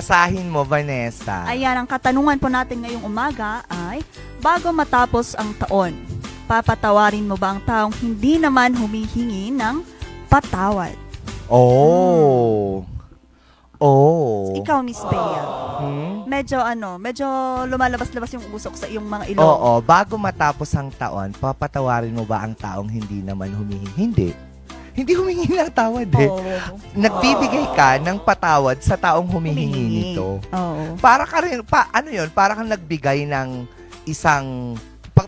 Basahin mo, Vanessa. Ayan, ang katanungan po natin ngayong umaga ay, bago matapos ang taon, papatawarin mo ba ang taong hindi naman humihingi ng patawad? Oh. Oh. Ikaw, Miss Bea, medyo lumalabas-labas yung usok sa iyong mga ilong. Oo, bago matapos ang taon, papatawarin mo ba ang taong hindi naman humihingi? Hindi. Hindi humingi ng tawad eh. Oo. Nagbibigay ka ng patawad sa taong humihingi nito. Oo. Para ka rin, para kang nagbigay ng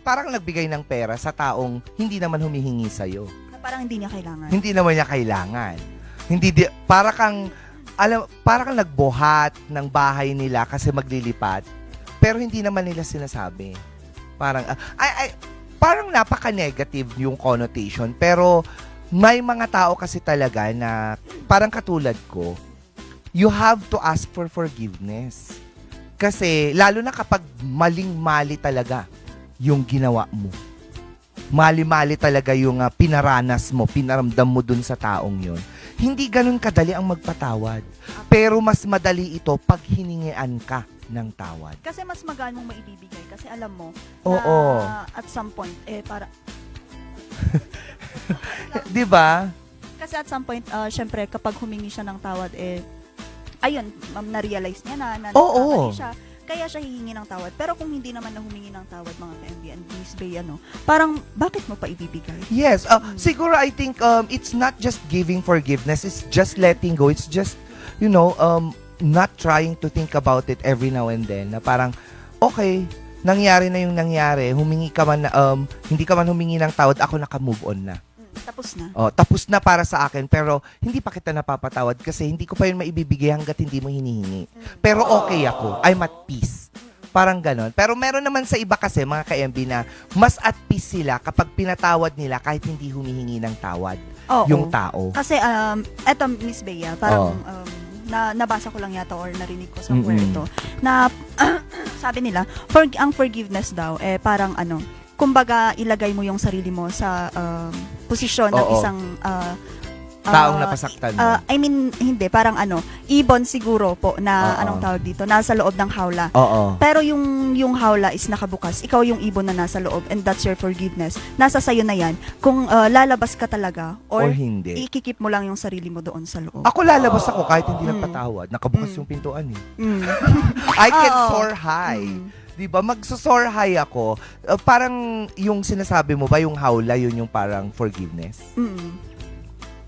parang nagbigay ng pera sa taong hindi naman humihingi sa'yo. Parang hindi niya kailangan. Hindi naman niya kailangan. Para kang nagbuhat ng bahay nila kasi maglilipat, pero hindi naman nila sinasabi. Parang, parang napaka-negative yung connotation, pero may mga tao kasi talaga na parang katulad ko, you have to ask for forgiveness. Kasi, lalo na kapag maling-mali talaga yung ginawa mo. Mali-mali talaga yung pinaranas mo, pinaramdam mo dun sa taong yon. Hindi ganun kadali ang magpatawad. Pero mas madali ito pag hiningian ka ng tawad. Kasi mas magaan mong maibibigay. Kasi alam mo, Oo. na at some point, Di ba? kasi at some point, syempre, kapag humingi siya ng tawad, ayun, na-realize niya na Oo. nagkamali siya. Kaya siya hihingi ng tawad. Pero kung hindi naman na humingi ng tawad, mga ka-MB and Miss Bea, parang, bakit mo pa ibibigay? Yes. Siguro I think it's not just giving forgiveness. It's just letting go. It's just, not trying to think about it every now and then. Na parang, okay, nangyari na yung nangyari. Humingi ka man, hindi ka man humingi ng tawad, ako naka-move on na. Tapos na. Tapos na para sa akin, pero hindi pa kita napapatawad kasi hindi ko pa yun maibibigay hanggat hindi mo hinihingi. Pero okay ako. I'm at peace. Parang ganon. Pero meron naman sa iba kasi, mga ka-MB, na mas at peace sila kapag pinatawad nila kahit hindi humihingi ng tawad yung tao. Kasi, eto, Miss Bea, parang, nabasa ko lang yata or narinig ko somewhere ito, na, sabi nila, ang forgiveness daw, parang kumbaga ilagay mo yung sarili mo sa posisyon ng isang taong napasaktan mo. I mean, hindi, parang ibon siguro po na anong tawag dito, nasa loob ng hawla. Oo. Pero yung hawla is nakabukas. Ikaw yung ibon na nasa loob and that's your forgiveness. Nasa sayo na yan. Kung lalabas ka talaga or hindi. ikikip mo lang yung sarili mo doon sa loob. Ako lalabas ako kahit hindi nagpatawad. Nakabukas yung pintuan eh. I can soar high. Diba? Magsosoar high ako. Parang yung sinasabi mo ba, yung hawla, yun yung parang forgiveness?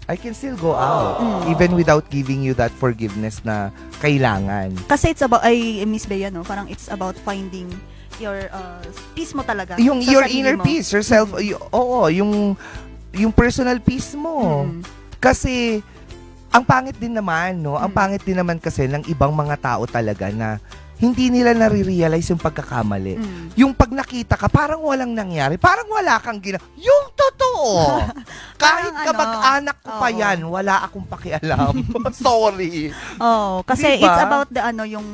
I can still go out. Even without giving you that forgiveness na kailangan. Kasi it's about, Miss Bea, parang it's about finding your peace mo talaga. Yung sa your sarili inner mo. peace, yourself, yung personal peace mo. Kasi, ang pangit din naman, no? Ang pangit din naman kasi ng ibang mga tao talaga na hindi nila nare-realize yung pagkakamali. Yung pag nakita ka, parang walang nangyari. Parang wala kang ginawa. Yung totoo! Kahit kamag-anak ko pa yan, wala akong pakialam. Sorry. Kasi diba? it's about the yung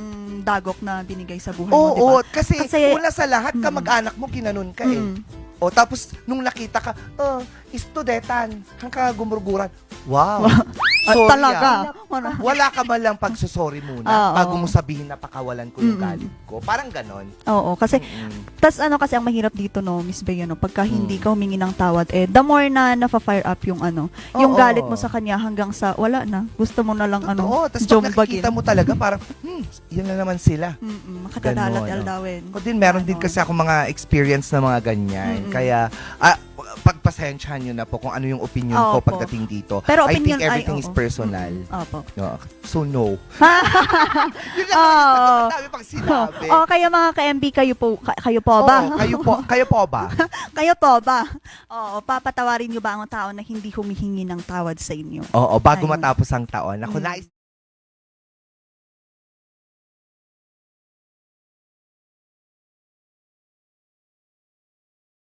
dagok na binigay sa buhay mo, Oo, diba? kasi una sa lahat, kamag-anak mo, ginanon ka eh. Tapos, nung nakita ka, istudetan, hanggang gumurguran. Wow. Sorry, talaga. Wala ka man lang pagsusorry muna bago mo sabihin na pakawalan ko yung galit ko. Parang ganon. Oo, kasi tas kasi ang mahirap dito, no, Miss Bea, pagka hindi ka humingi ng tawad, the more na nafa-fire up yung yung galit mo sa kanya hanggang sa wala na. Gusto mo na lang Tapos pag nakikita mo talaga, parang, yan na naman sila. Makatadalat aldawin. O din, meron din kasi ako mga experience na mga ganyan. Kaya, pagpasensyahan nyo na po kung ano yung opinion ko pagdating dito. Pero I think opinion, everything is personal. Opo. So, no. Yun lang ang dami pang sinabi. Kaya mga ka-MB, kayo po ba? Kayo po ba? Kayo po ba? Papatawarin nyo ba ang tao na hindi humihingi ng tawad sa inyo? Bago Ayun. matapos ang taon. Ako, nais